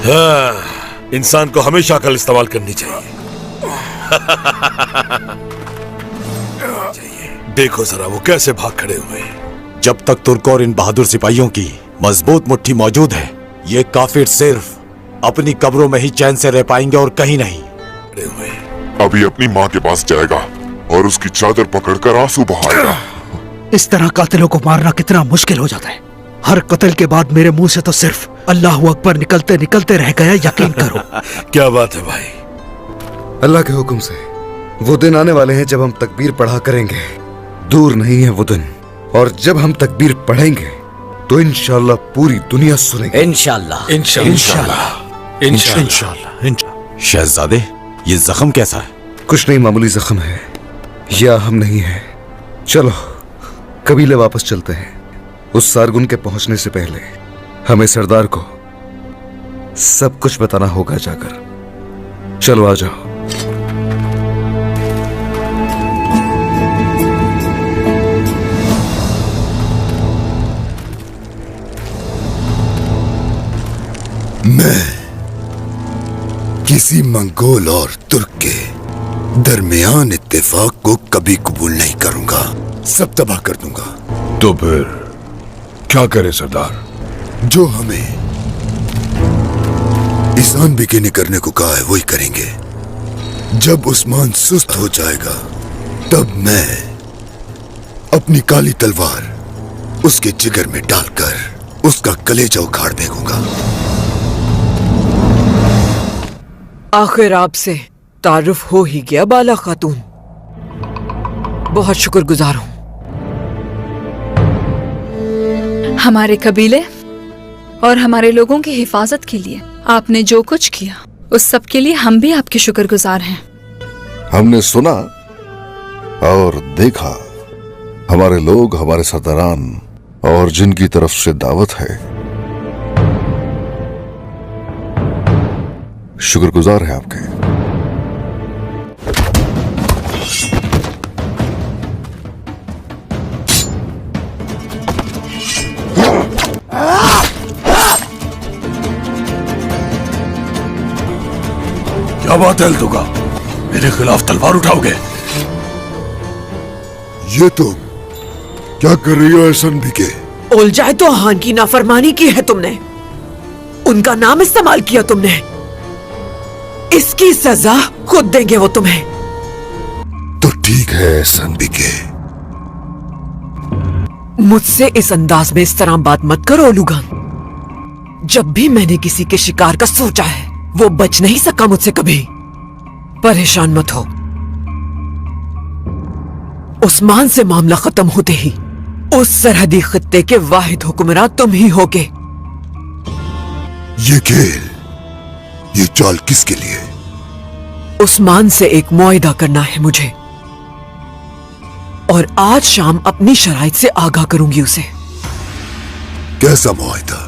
हाँ, इंसान को हमेशा अकल इस्तेमाल करनी चाहिए। देखो जरा वो कैसे भाग खड़े हुए हैं। जब तक तुर्क और इन बहादुर सिपाहियों की मजबूत मुट्ठी मौजूद है, ये काफिर सिर्फ अपनी कब्रों में ही चैन से रह पाएंगे और कहीं नहीं। खड़े हुए हैं। अभी अपनी माँ के पास जाएगा और उसकी चादर पकड़कर आंसू बहाएगा। इस तरह कातिलों को मारना कितना मुश्किल हो जाता है। हर कत्ल के बाद मेरे मुंह से तो सिर्फ अल्लाह अकबर निकलते निकलते रह गया, यकीन करो। क्या बात है भाई। अल्लाह के हुक्म से वो दिन आने वाले हैं जब हम तकबीर पढ़ा करेंगे। दूर नहीं है वो दिन, और जब हम तकबीर पढ़ेंगे तो इंशाअल्लाह पूरी दुनिया सुनेगी। इंशाअल्लाह इंशाअल्लाह इंशाअल्लाह। शहजादे, ये जख्म कैसा है? कुछ नहीं, मामूली जख्म है, या हम नहीं है। चलो कबीले वापस चलते हैं। उस सारगुन के पहुंचने से पहले हमें सरदार को सब कुछ बताना होगा जाकर। चलो आ जाओ। मैं किसी मंगोल और तुर्क के दरमियान इत्तेफाक को कभी कबूल नहीं करूंगा। सब तबाह कर दूंगा। तो फिर क्या करे सरदार? जो हमें ईसान बिके ने करने को कहा है वही करेंगे। जब उस्मान सुस्त हो जाएगा तब मैं अपनी काली तलवार उसके जिगर में डालकर उसका कलेजा उखाड़ फेंकूंगा। आखिर आपसे तारुफ हो ही गया बाला खातून। बहुत शुक्रगुजार हूं। हमारे कबीले और हमारे लोगों की हिफाजत के लिए आपने जो कुछ किया, उस सब के लिए हम भी आपके शुक्रगुजार हैं। हमने सुना और देखा, हमारे लोग, हमारे सरदारान और जिनकी तरफ से दावत है, शुक्रगुजार है आपके। क्या बात है अल्तुगा, मेरे खिलाफ तलवार उठाओगे? ये तुम क्या कर रही हो एहसान बिके? उलझाए तो हान की नाफरमानी की है तुमने, उनका नाम इस्तेमाल किया तुमने। इसकी सजा खुद देंगे वो तुम्हें। तो ठीक है एहसान बिके। मुझसे इस अंदाज में इस तरह बात मत करो ओलूगान। जब भी मैंने किसी के शिकार का सोचा है वो बच नहीं सका मुझसे कभी। परेशान मत हो। उस्मान से मामला खत्म होते ही उस सरहदी खित्ते के वाहिद हुक्मरान तुम ही होगे। ये खेल, ये चाल किसके लिए? उस्मान से एक मुआहिदा करना है मुझे, और आज शाम अपनी शराइत से आगाह करूंगी उसे। कैसा मुआहिदा?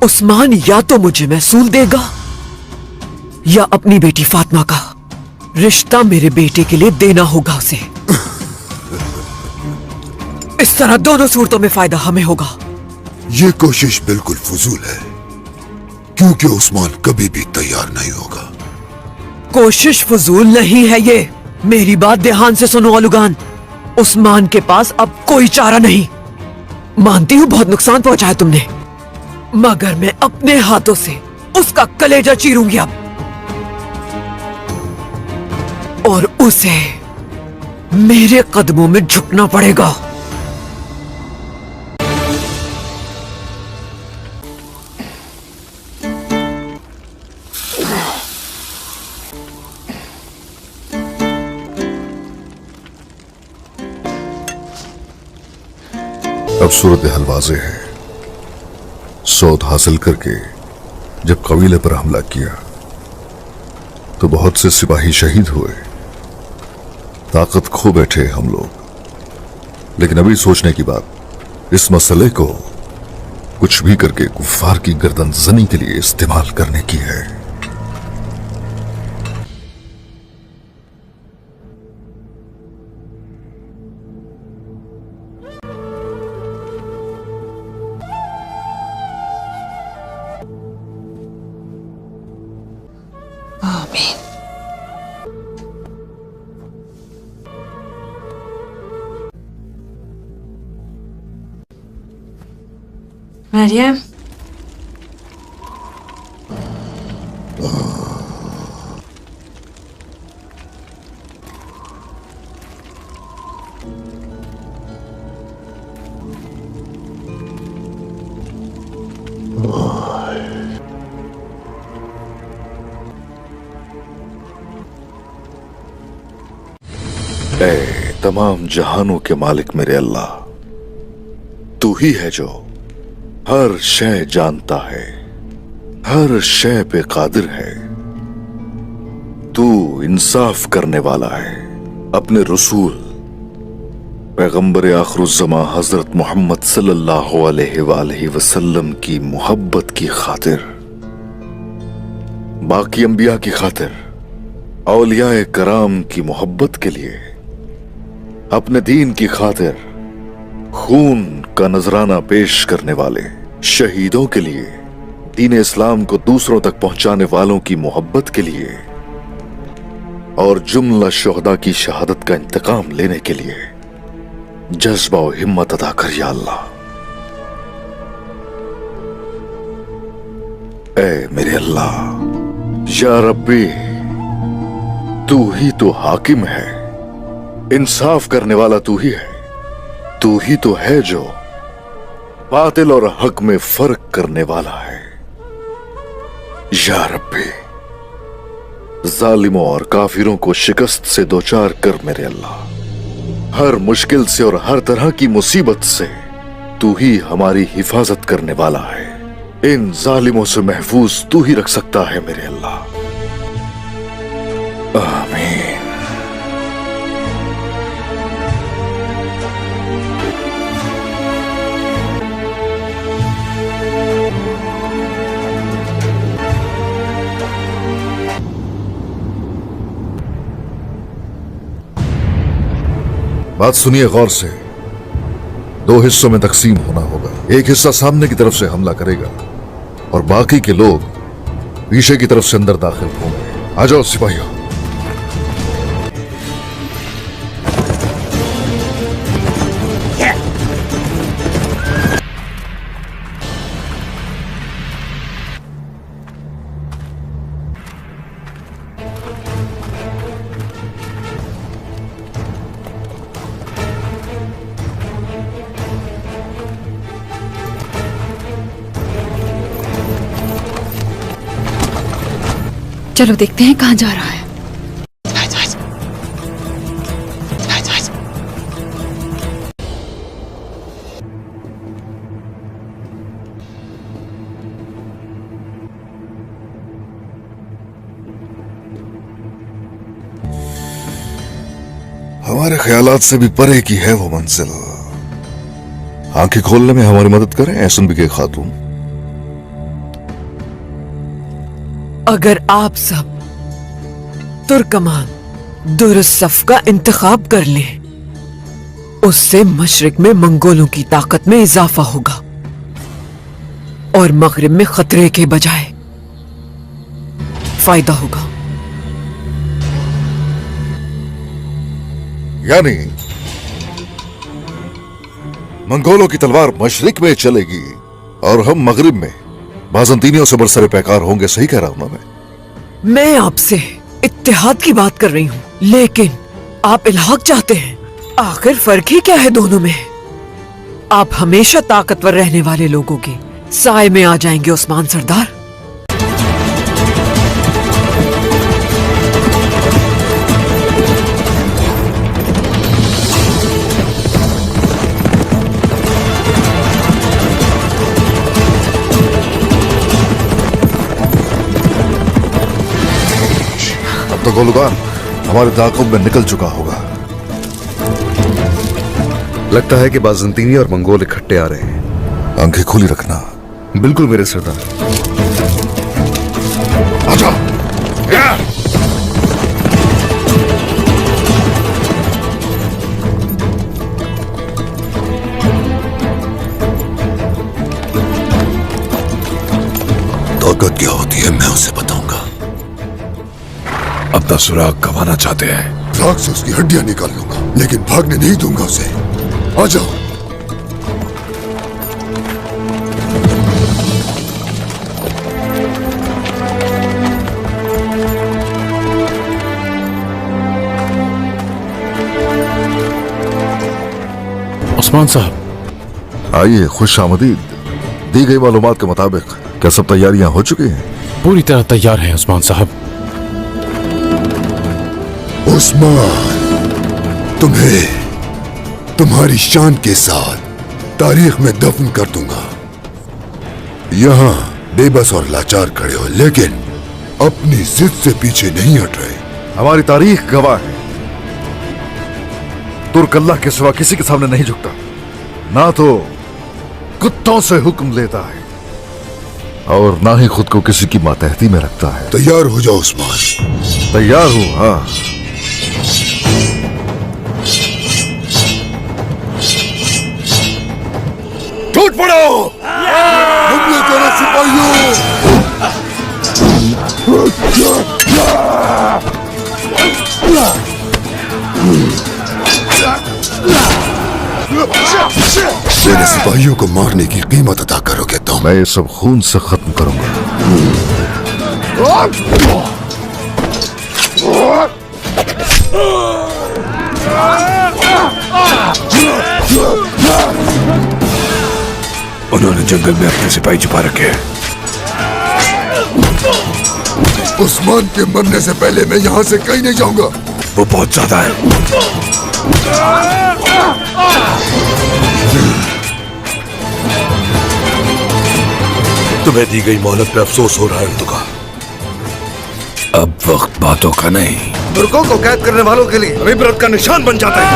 उस्मान या तो मुझे महसूल देगा या अपनी बेटी फातिमा का रिश्ता मेरे बेटे के लिए देना होगा उसे। इस तरह दोनों सूरतों में फायदा हमें होगा। ये कोशिश बिल्कुल फजूल है, क्योंकि उस्मान कभी भी तैयार नहीं होगा। कोशिश फजूल नहीं है ये। मेरी बात ध्यान से सुनो ओलूगान। उस्मान के पास अब कोई चारा नहीं। मानती हूं बहुत नुकसान पहुंचाया तुमने, मगर मैं अपने हाथों से उसका कलेजा चीरूंगी अब, और उसे मेरे कदमों में झुकना पड़ेगा। अब सूरत हाल वाज़े है। सौद हासिल करके जब कबीले पर हमला किया तो बहुत से सिपाही शहीद हुए, ताकत खो बैठे हम लोग। लेकिन अभी सोचने की बात, इस मसले को कुछ भी करके कुफ्फार की गर्दन जनी के लिए इस्तेमाल करने की है। आमीन। मरियम, ऐ तमाम जहानों के मालिक मेरे अल्लाह, तू ही है जो हर शय जानता है, हर शय पे कादिर है। तू इंसाफ करने वाला है। अपने रसूल पैगंबर आखिरुज़्ज़मा हजरत मोहम्मद सल्लल्लाहु अलैहि वसल्लम की मोहब्बत की खातिर, बाकी अंबिया की खातिर, औलियाए कराम की मोहब्बत के लिए, अपने दीन की खातिर खून का नजराना पेश करने वाले शहीदों के लिए, दीन इस्लाम को दूसरों तक पहुंचाने वालों की मोहब्बत के लिए और जुमला शुहदा की शहादत का इंतकाम लेने के लिए जज्बा और हिम्मत अदा कर या अल्लाह। ऐ मेरे अल्लाह, या रब्बी, तू ही तो हाकिम है, इंसाफ करने वाला तू ही है। तू ही तो है जो बातिल और हक में फर्क करने वाला है। या रब्बी, जालिमों और काफिरों को शिकस्त से दोचार कर मेरे अल्लाह। हर मुश्किल से और हर तरह की मुसीबत से तू ही हमारी हिफाजत करने वाला है। इन जालिमों से महफूज तू ही रख सकता है मेरे अल्लाह। आमीन। बात सुनिए गौर से। दो हिस्सों में तकसीम होना होगा। एक हिस्सा सामने की तरफ से हमला करेगा और बाकी के लोग पीछे की तरफ से अंदर दाखिल होंगे। आ जाओ सिपाहियों। चलो देखते हैं कहाँ जा रहा है। हमारे ख्यालात से भी परे की है वो मंजिल। आंखें खोलने में हमारी मदद करें ऐसन भी के खातून। अगर आप सब तुर्कमान दुरुस्सफ का इंतखाब कर लें, उससे मशरिक में मंगोलों की ताकत में इजाफा होगा और मगरिब में खतरे के बजाय फायदा होगा। यानी मंगोलों की तलवार मशरिक में चलेगी और हम मगरिब में बाजंतीनियों से बरसरे पैकार होंगे। सही कह रहा हूं ना मैं आपसे इत्तेहाद की बात कर रही हूं, लेकिन आप इल्हाक चाहते हैं। आखिर फर्क ही क्या है दोनों में? आप हमेशा ताकतवर रहने वाले लोगों के साए में आ जाएंगे उस्मान सरदार। तो गोलुगान हमारे ताक़ुब में निकल चुका होगा। लगता है कि बाज़ंतीनी और मंगोल इकट्ठे आ रहे हैं। आंखें खुली रखना। बिल्कुल मेरे सरदार। आजा। ताकत क्या होती है मैं उसे बताऊंगा। अपना सुराग गंवाना चाहते हैं। राग से उसकी हड्डियां निकाल लूंगा, लेकिन भागने नहीं दूंगा उसे। आ जाओ। उस्मान साहब, आइए, खुश आमदीद। दी गई मालूमात के मुताबिक क्या सब तैयारियां हो चुकी हैं? पूरी तरह तैयार हैं उस्मान साहब। उस्मान, तुम्हें तुम्हारी शान के साथ तारीख में दफन कर दूंगा। यहाँ बेबस और लाचार खड़े हो, लेकिन अपनी जिद से पीछे नहीं हट रहे। हमारी तारीख गवाह है, तुर्क अल्लाह के सिवा किसी के सामने नहीं झुकता, ना तो कुत्तों से हुक्म लेता है और ना ही खुद को किसी की मातहती में रखता है। तैयार हो जाओ उस्मान। तैयार हूं, हाँ। टूट पड़ो, हमले करो सिपाहियों। मेरे सिपाहियों को मारने की कीमत अदा करोगे तुम। मैं ये सब खून से खत्म करूंगा। उन्होंने जंगल में अपने सिपाही छुपा रखे हैं। उस्मान के मरने से पहले मैं यहाँ से कहीं नहीं जाऊंगा। वो बहुत ज्यादा है। तुम्हें दी गई मोहलत पे अफसोस हो रहा है तुका। अब वक्त बातों का नहीं, तुर्कों को कैद करने वालों के लिए इबरत का निशान बन जाता है।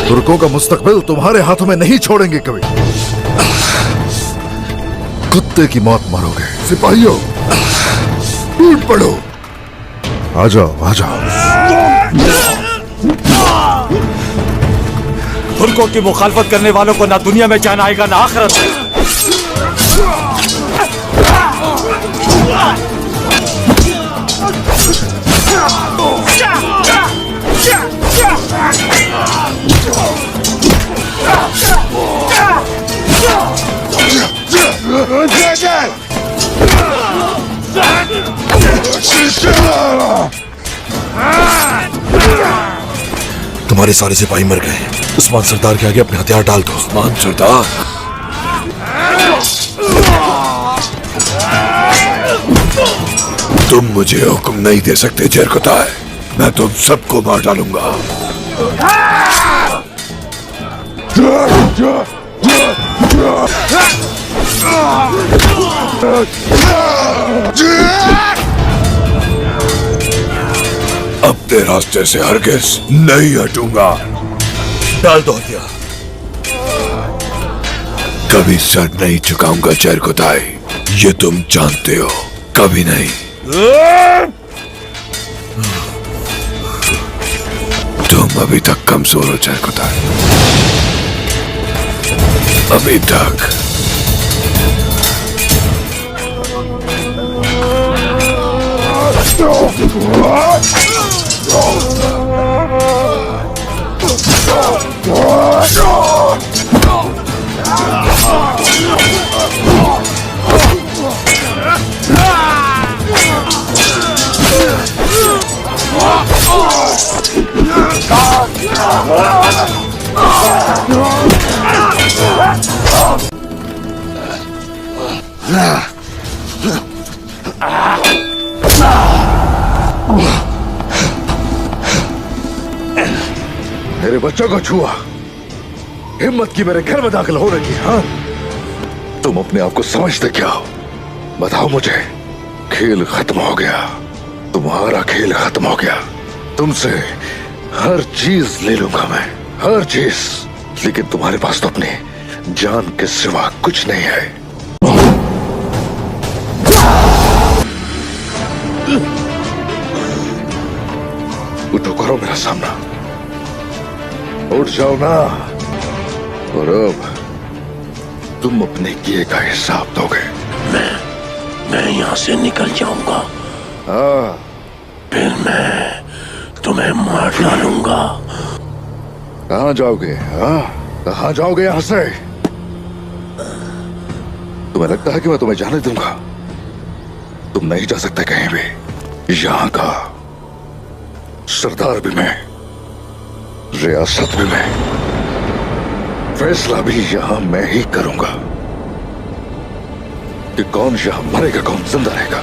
तुर्कों का मुस्तकबिल तुम्हारे हाथों में नहीं छोड़ेंगे कभी। कुत्ते की मौत मरोगे। सिपाहियों, टूट पड़ो। आ जाओ, आ जाओ। तुर्कों की मुखालफत करने वालों को ना दुनिया में चैन आएगा ना आखिरत में। तुम्हारे सारे सिपाही मर गए। उस्मान सरदार के आगे अपने हथियार डाल दो। उस्मान सरदार, तुम मुझे हुक्म नहीं दे सकते जरकुताय। मैं तुम सबको मार डालूंगा। अपने रास्ते से हरगिज नहीं हटूंगा। डाल दो हथियार। कभी सर नहीं झुकाऊंगा जरकुताय, ये तुम जानते हो। कभी नहीं। तुम अभी तक कमजोर हो जरकुताय, अभी तक। मेरे बच्चों को छुआ, हिम्मत की मेरे घर में दाखिल होने की। हाँ, तुम अपने आप को समझते क्या हो? बताओ मुझे। खेल खत्म हो गया, तुम्हारा खेल खत्म हो गया। तुमसे हर चीज ले लूंगा मैं, हर चीज। लेकिन तुम्हारे पास तो अपनी जान के सिवा कुछ नहीं है। करो मेरा सामना, उठ जाओ ना। और अब तुम अपने किए का हिसाब दोगे। मैं यहाँ से निकल जाऊंगा, हाँ, फिर मैं तुम्हें मार डालूंगा। कहाँ जाओगे? हाँ, कहाँ जाओगे यहाँ से? तुम्हें लगता है कि मैं तुम्हें जाने दूंगा? तुम नहीं जा सकते कहीं भी। यहाँ का सरदार भी मैं, रियासत भी मैं, फैसला भी यहां मैं ही करूंगा कि कौन यहां मरेगा, कौन जिंदा रहेगा।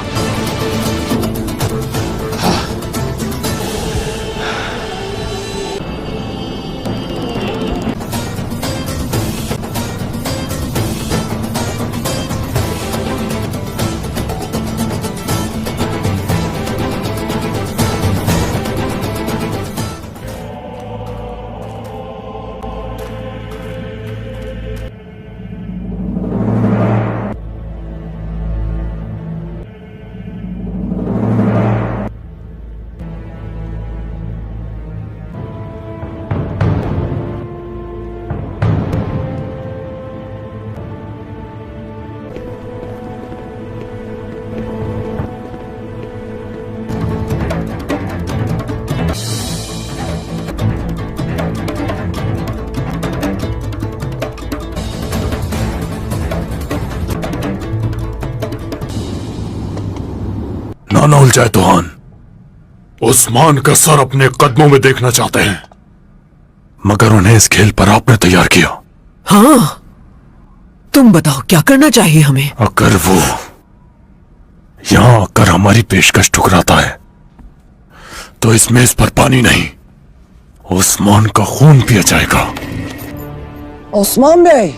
ना उलझाए तुहान, उस्मान का सर अपने कदमों में देखना चाहते हैं, मगर उन्हें इस खेल पर आपने तैयार किया। हाँ, तुम बताओ क्या करना चाहिए हमें? अगर वो यहां आकर हमारी पेशकश ठुकराता है तो इस मेज पर पानी नहीं, उस्मान का खून पिया जाएगा। उस्मान भाई,